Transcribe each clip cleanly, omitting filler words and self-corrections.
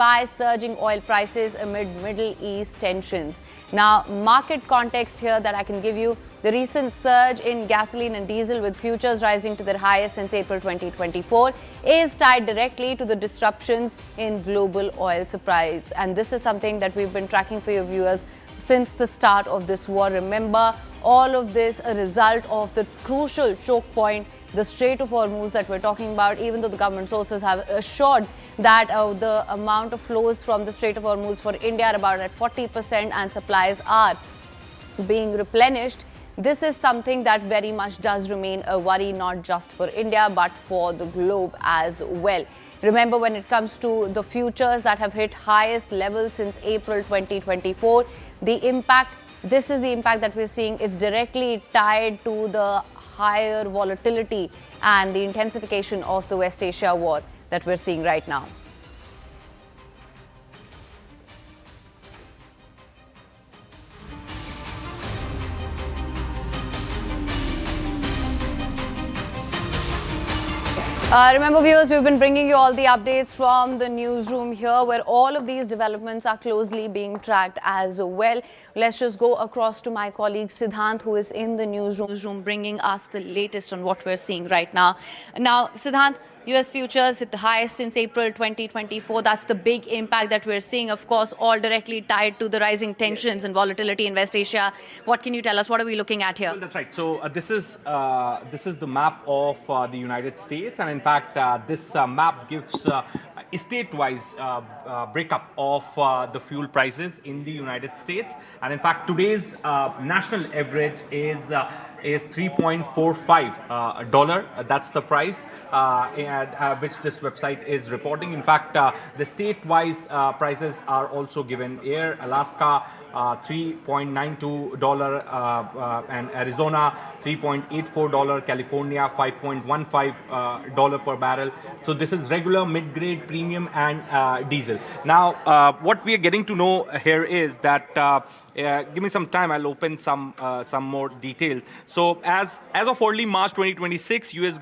by surging oil prices amid Middle East tensions. Now, market context here that I can give you, the recent surge in gasoline and diesel with futures rising to their highest since April 2024 is tied directly to the disruptions in global oil supplies. And this is something that we've been tracking for your viewers since the start of this war. Remember, all of this a result of the crucial choke point, the Strait of Hormuz that we're talking about, even though the government sources have assured that the amount of flows from the Strait of Hormuz for India are about at 40% and supplies are being replenished. This is something that very much does remain a worry, not just for India, but for the globe as well. Remember, when it comes to the futures that have hit highest levels since April 2024, this is the impact that we're seeing. It's directly tied to the higher volatility and the intensification of the West Asia war that we're seeing right now. Remember, viewers, we've been bringing you all the updates from the newsroom here, where all of these developments are closely being tracked as well. Let's just go across to my colleague Siddhant, who is in the newsroom, bringing us the latest on what we're seeing right now. Now, Siddhant, US futures hit the highest since April 2024. That's the big impact that we're seeing, of course, all directly tied to the rising tensions and volatility in West Asia. What can you tell us? What are we looking at here? Well, that's right. So this is the map of the United States, and in fact, this map gives a state-wise breakup of the fuel prices in the United States. And in fact, today's national average is $3.45 dollar. That's the price which this website is reporting. In fact, the state-wise prices are also given here. Alaska, $3.92, and Arizona, $3.84, California, $5.15 per barrel. So this is regular, mid-grade, premium, and diesel. Now, what we are getting to know here is that, give me some time, I'll open some more details. So as of early March 2026, US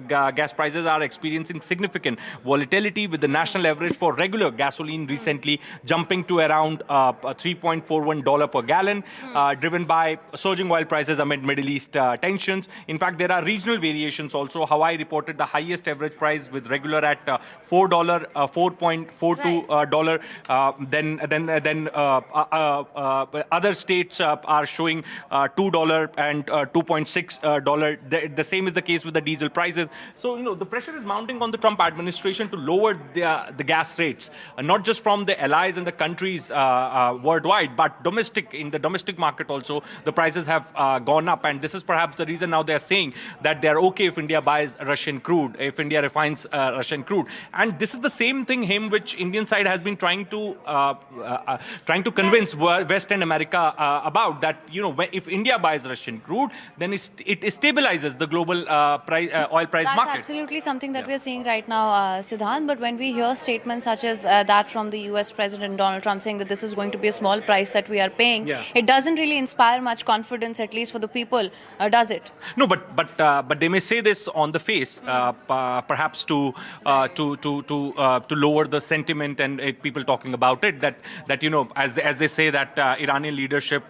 gas prices are experiencing significant volatility, with the national average for regular gasoline recently jumping to around $3.41 per gallon, driven by surging oil prices amid Middle East tensions. In fact, there are regional variations also. Hawaii reported the highest average price, with regular at $4.42. Then other states are showing $2 and $2.6. The same is the case with the diesel prices. So, the pressure is mounting on the Trump administration to lower the gas rates, not just from the allies and the countries worldwide, but in the domestic market also, the prices have gone up. And this is perhaps the reason now they're saying that they're okay if India buys Russian crude, if India refines Russian crude. And this is the same thing which Indian side has been trying to convince West and America about, that if India buys Russian crude, then it stabilizes the global oil price market. That's absolutely something that we're seeing right now, Siddhant. But when we hear statements such as that from the US President Donald Trump saying that this is going to be a small price that we are paying, it doesn't really inspire much confidence, at least for the people, does it? No, but they may say this on the face, perhaps to lower the sentiment and people talking about it. That as they say that Iranian leadership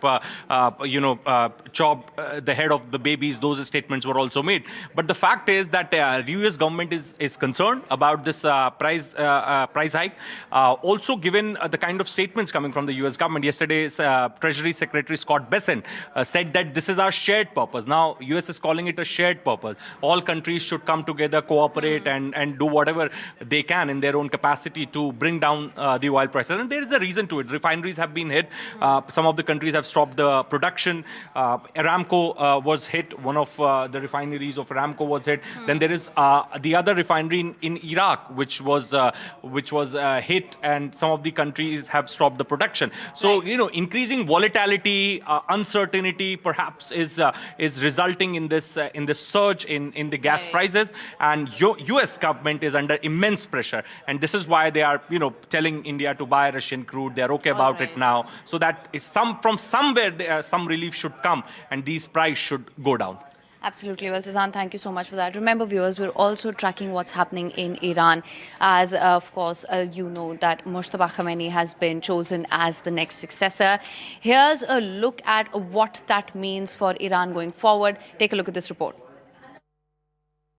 chopped the head of the babies. Those statements were also made. But the fact is that U.S. government is concerned about this price hike. Also, given the kind of statements coming from the U.S. government, yesterday's Treasury Secretary Scott Bessent said that this is our shared purpose. Now, U.S. is calling it a shared purpose. All countries should come together, cooperate, and do whatever they can in their own capacity to bring down the oil prices. And there is a reason to it. Refineries have been hit. Some of the countries have stopped the production. Aramco was hit. One of the refineries of Aramco was hit. Then there is the other refinery in Iraq, which was hit, and some of the countries have stopped the production. So, increasing volatility, uncertainty, perhaps is resulting in this surge in the gas prices, and U.S. government is under immense pressure, and this is why they are telling India to buy Russian crude. They are okay about it now, so that from somewhere some relief should come, and these prices should go down. Absolutely. Well, Siddhant, thank you so much for that. Remember, viewers, we're also tracking what's happening in Iran, as of course, you know that Mujtaba Khamenei has been chosen as the next successor. Here's a look at what that means for Iran going forward. Take a look at this report.